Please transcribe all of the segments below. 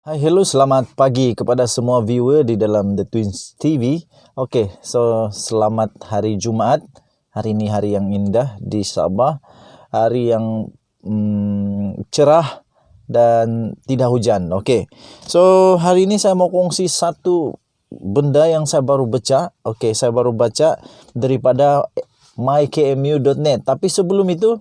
Hai, hello, selamat pagi kepada semua viewer di dalam The Twins TV. Okey, so selamat hari Jumaat. Hari ini hari yang indah di Sabah. Hari yang cerah dan tidak hujan. Okey. So hari ini saya mau kongsi satu benda yang saya baru baca. Okey, saya baru baca daripada mykmu.net. Tapi sebelum itu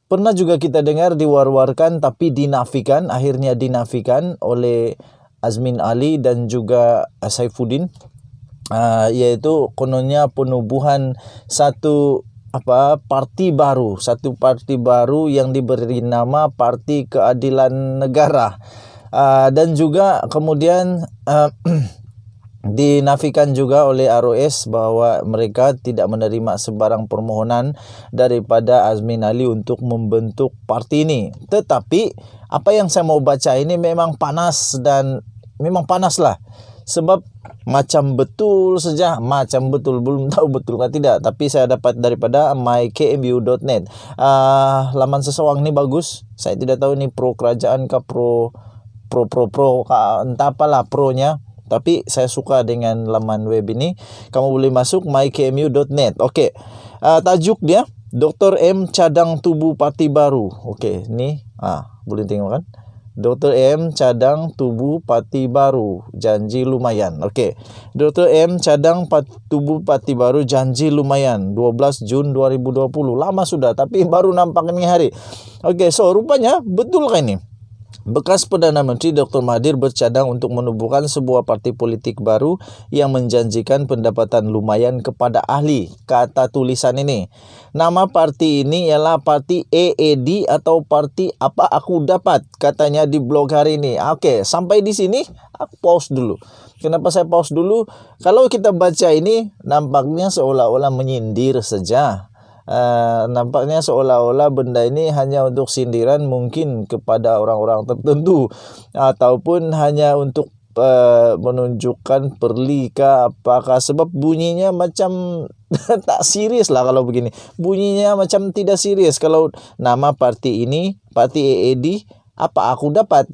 pernah juga kita dengar diwar-warkan tapi dinafikan, akhirnya dinafikan oleh Azmin Ali dan juga Saifuddin, yaitu kononnya penubuhan satu parti baru yang diberi nama Parti Keadilan Negara, dan juga kemudian dinafikan juga oleh ROS bahwa mereka tidak menerima sebarang permohonan daripada Azmin Ali untuk membentuk parti ini. Tetapi apa yang saya mau baca ini memang panas, dan memang panaslah, sebab macam betul, belum tahu betul atau tidak, tapi saya dapat daripada mykmu.net. Laman seseorang ini bagus. Saya tidak tahu ini pro kerajaan kah, pro entah apalah pronya. Tapi saya suka dengan laman web ini. Kamu boleh masuk mykmu.net. Okey. Tajuk dia Dr. M cadang tubuh parti baru. Okey, ni boleh tengok kan? Dr. M cadang tubuh parti baru, janji lumayan. Okey. Dr. M cadang tubuh parti baru, janji lumayan. 12 Jun 2020. Lama sudah tapi baru nampak ini hari. Okey, so rupanya betul kan ini? Bekas Perdana Menteri Dr. Mahathir bercadang untuk menubuhkan sebuah parti politik baru yang menjanjikan pendapatan lumayan kepada ahli. Kata tulisan ini. Nama parti ini ialah Parti AAD atau Parti Apa Aku Dapat, katanya di blog hari ini. Okey, sampai di sini aku pause dulu. Kenapa saya pause dulu? Kalau kita baca ini nampaknya seolah-olah menyindir saja. Nampaknya seolah-olah benda ini hanya untuk sindiran, mungkin kepada orang-orang tertentu, ataupun hanya untuk menunjukkan perli ke apakah, sebab bunyinya macam tak serius lah kalau begini. Bunyinya macam tidak serius kalau nama parti ini, Parti AAD, Apa Aku Dapat.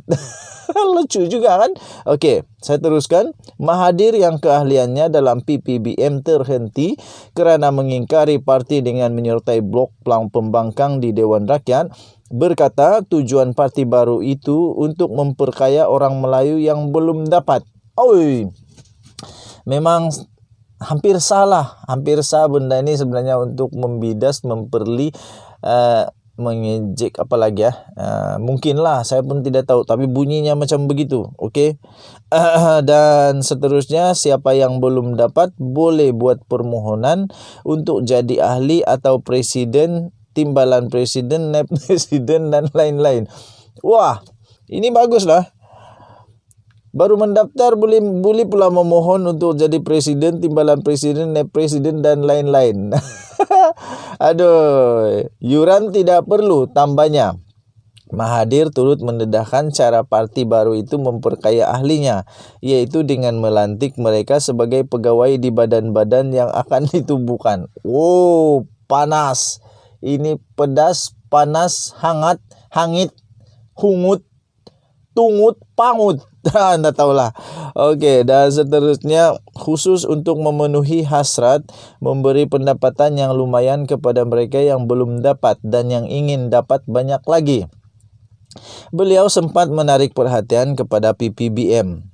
Lucu juga kan? Okey, saya teruskan. Mahathir yang keahliannya dalam PPBM terhenti kerana mengingkari parti dengan menyertai blok Pelang Pembangkang di Dewan Rakyat, berkata tujuan parti baru itu untuk memperkaya orang Melayu yang belum dapat. Oi, memang hampir salah benda ini sebenarnya untuk membidas, memperli, mengejek apa lagi ya. Mungkinlah, saya pun tidak tahu, tapi bunyinya macam begitu. Okey. Dan seterusnya, siapa yang belum dapat boleh buat permohonan untuk jadi ahli atau presiden, timbalan presiden, naib presiden dan lain-lain. Wah, ini baguslah. Baru mendaftar boleh pula memohon untuk jadi presiden, timbalan presiden, naib presiden dan lain-lain. Aduh, yuran tidak perlu, tambahnya. Mahathir turut mendedahkan cara parti baru itu memperkaya ahlinya, yaitu dengan melantik mereka sebagai pegawai di badan-badan yang akan ditubuhkan. Oh, panas. Ini pedas, panas, hangat, hangit, hungut, tungut, pangut. Anda tahulah. Okey, dan seterusnya, khusus untuk memenuhi hasrat memberi pendapatan yang lumayan kepada mereka yang belum dapat dan yang ingin dapat banyak lagi. Beliau sempat menarik perhatian kepada PPBM,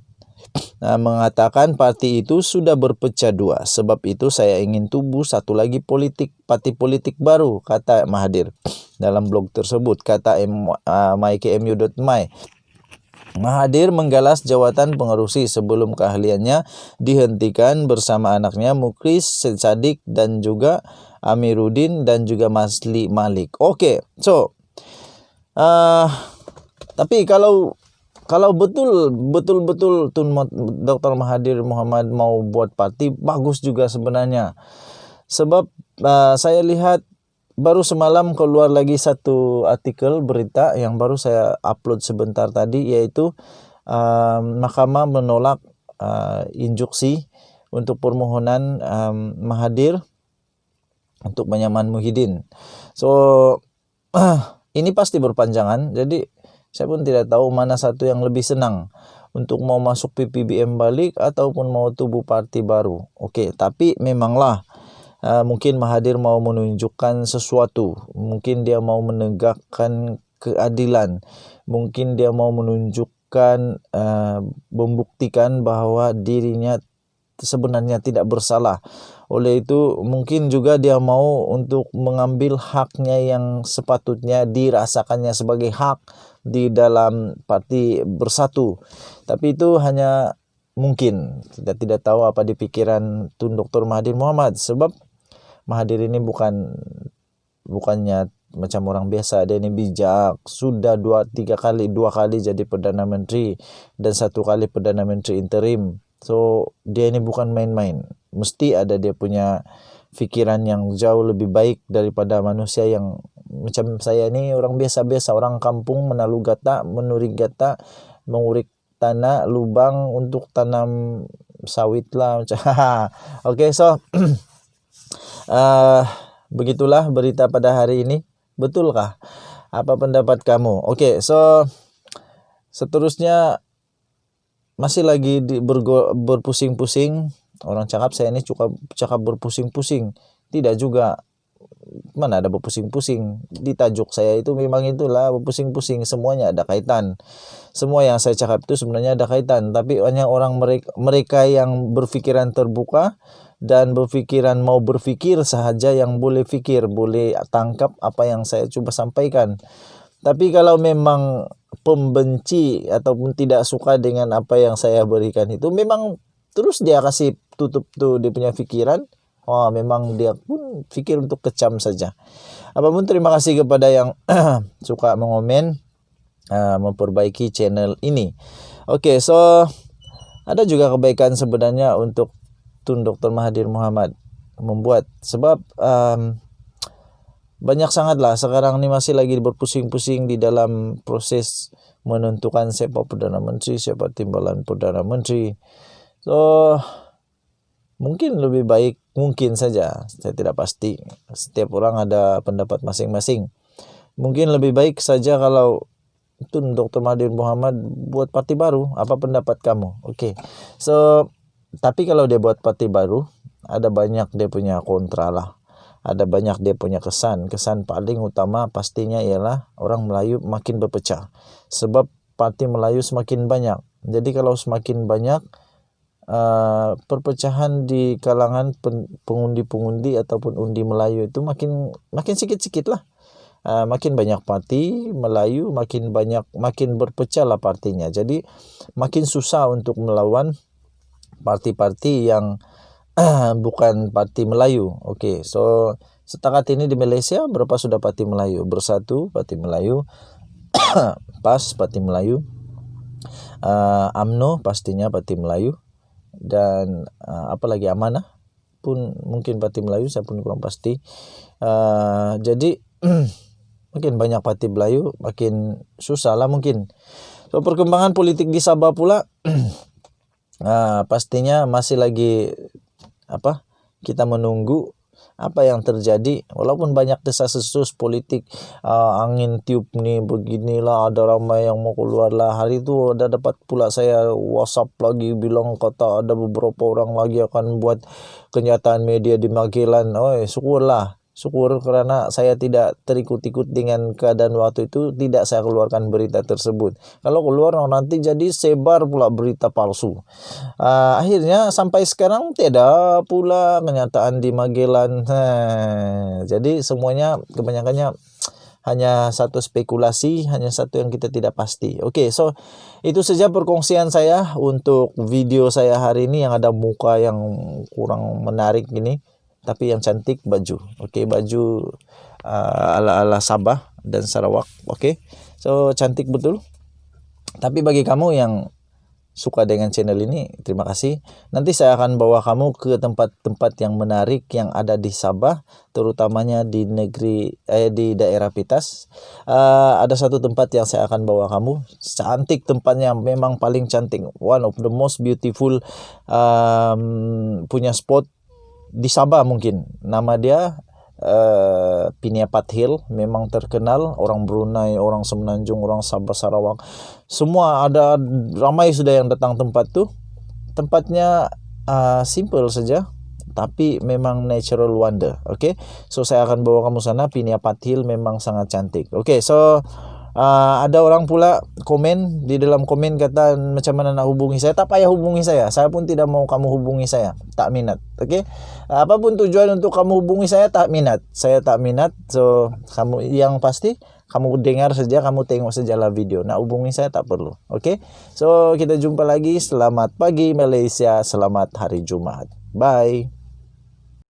mengatakan parti itu sudah berpecah dua. Sebab itu saya ingin tubuh satu lagi parti politik baru, kata Mahathir dalam blog tersebut, kata mykmu.my. Mahathir menggalas jawatan pengerusi sebelum keahliannya dihentikan bersama anaknya Mukhlis Sadiq dan juga Amiruddin dan juga Masli Malik. Okey, so tapi kalau betul-betul Dr. Mahathir Mohamad mau buat parti, bagus juga sebenarnya. Sebab saya lihat baru semalam keluar lagi satu artikel berita yang baru saya upload sebentar tadi, yaitu Mahkamah menolak injuksi untuk permohonan Mahathir untuk menyaman Muhyiddin. So ini pasti berpanjangan. Jadi Saya pun tidak tahu mana satu yang lebih senang, untuk mau masuk PPBM balik ataupun mau tubuh parti baru. Oke, tapi memanglah mungkin Mahathir mau menunjukkan sesuatu, mungkin dia mau menegakkan keadilan, mungkin dia mau menunjukkan, membuktikan bahwa dirinya sebenarnya tidak bersalah. Oleh itu mungkin juga dia mau untuk mengambil haknya yang sepatutnya dirasakannya sebagai hak di dalam parti Bersatu. Tapi itu hanya mungkin, kita tidak tahu apa di pikiran Tun Dr. Mahathir Mohamad, sebab Mahathir ini bukannya macam orang biasa. Dia ini bijak, sudah dua kali jadi Perdana Menteri dan 1 kali Perdana Menteri interim. So dia ini bukan main-main, mesti ada dia punya pikiran yang jauh lebih baik daripada manusia yang macam saya ini, orang biasa-biasa, orang kampung, menalu gata, menuri gata, mengurik tanah lubang untuk tanam sawit lah. Oke, so begitulah berita pada hari ini. Betulkah? Apa pendapat kamu? Oke, so seterusnya masih lagi berpusing-pusing. Orang cakap saya ini cakap berpusing-pusing. Tidak juga. Mana ada berpusing-pusing. Di tajuk saya itu memang itulah berpusing-pusing. Semuanya ada kaitan. Semua yang saya cakap itu sebenarnya ada kaitan. Tapi hanya orang mereka yang berfikiran terbuka dan berfikiran mau berfikir sahaja yang boleh fikir, boleh tangkap apa yang saya coba sampaikan. Tapi kalau memang pembenci ataupun tidak suka dengan apa yang saya berikan itu, memang terus dia kasih tutup tuh dia punya pikiran. Oh, memang dia pun fikir untuk kecam saja. Apapun, terima kasih kepada yang suka mengomen, memperbaiki channel ini. Oke, so ada juga kebaikan sebenarnya untuk Tun Dr. Mahathir Mohamad membuat, sebab banyak sangatlah sekarang ini masih lagi berpusing-pusing di dalam proses menentukan siapa Perdana Menteri, siapa timbalan Perdana Menteri. So mungkin lebih baik, mungkin saja, saya tidak pasti, setiap orang ada pendapat masing-masing. Mungkin lebih baik saja kalau Tun Dr. Mahathir Mohamad buat parti baru. Apa pendapat kamu? Oke. So tapi kalau dia buat parti baru, ada banyak dia punya kontra lah. Ada banyak dia punya kesan. Kesan paling utama pastinya ialah orang Melayu makin berpecah. Sebab parti Melayu semakin banyak. Jadi kalau semakin banyak perpecahan di kalangan pengundi-pengundi ataupun undi Melayu itu makin sikit-sikit lah. Makin banyak parti Melayu, makin berpecah lah partinya. Jadi makin susah untuk melawan parti-parti yang bukan parti Melayu. Oke, so setakat ini di Malaysia berapa sudah parti Melayu? Bersatu parti Melayu, PAS parti Melayu, UMNO pastinya parti Melayu, dan apa lagi, Amanah pun mungkin parti Melayu, saya pun kurang pasti. Jadi makin banyak parti Melayu, makin susah lah mungkin. So perkembangan politik di Sabah pula pastinya masih lagi kita menunggu apa yang terjadi. Walaupun banyak desas-desus politik, angin tiup nih beginilah, ada ramai yang mau keluar lah. Hari itu ada dapat pula saya WhatsApp lagi bilang kata ada beberapa orang lagi akan buat kenyataan media di Magelang. Syukur karena saya tidak terikut-ikut dengan keadaan waktu itu, tidak saya keluarkan berita tersebut. Kalau keluar nanti jadi sebar pula berita palsu. Akhirnya sampai sekarang tidak pula kenyataan di Magelang. Jadi semuanya kebanyakannya hanya satu spekulasi, hanya satu yang kita tidak pasti. Oke, so itu saja perkongsian saya untuk video saya hari ini yang ada muka yang kurang menarik gini. Tapi yang cantik baju. Oke, baju ala-ala Sabah dan Sarawak. Oke. So cantik betul. Tapi bagi kamu yang suka dengan channel ini, terima kasih. Nanti saya akan bawa kamu ke tempat-tempat yang menarik yang ada di Sabah, terutamanya di di daerah Pitas. Ada satu tempat yang saya akan bawa kamu. Cantik tempatnya, memang paling cantik. One of the most beautiful punya spot di Sabah mungkin. Nama dia Piniapat Hill memang terkenal, orang Brunei, orang Semenanjung, orang Sabah Sarawak, semua ada, ramai sudah yang datang tempat tuh. Tempatnya simple saja, tapi memang natural wonder. Okay, so saya akan bawa kamu sana. Piniapat Hill memang sangat cantik. Okay, so ada orang pula komen di dalam komen kata macam mana nak hubungi saya. Tak payah hubungi saya pun tidak mau kamu hubungi saya, tak minat. Okay, apapun tujuan untuk kamu hubungi saya tak minat. So kamu yang pasti kamu dengar saja, kamu tengok sajalah video. Nak hubungi saya tak perlu. Okay, so kita jumpa lagi. Selamat pagi Malaysia, selamat hari Jumaat. Bye.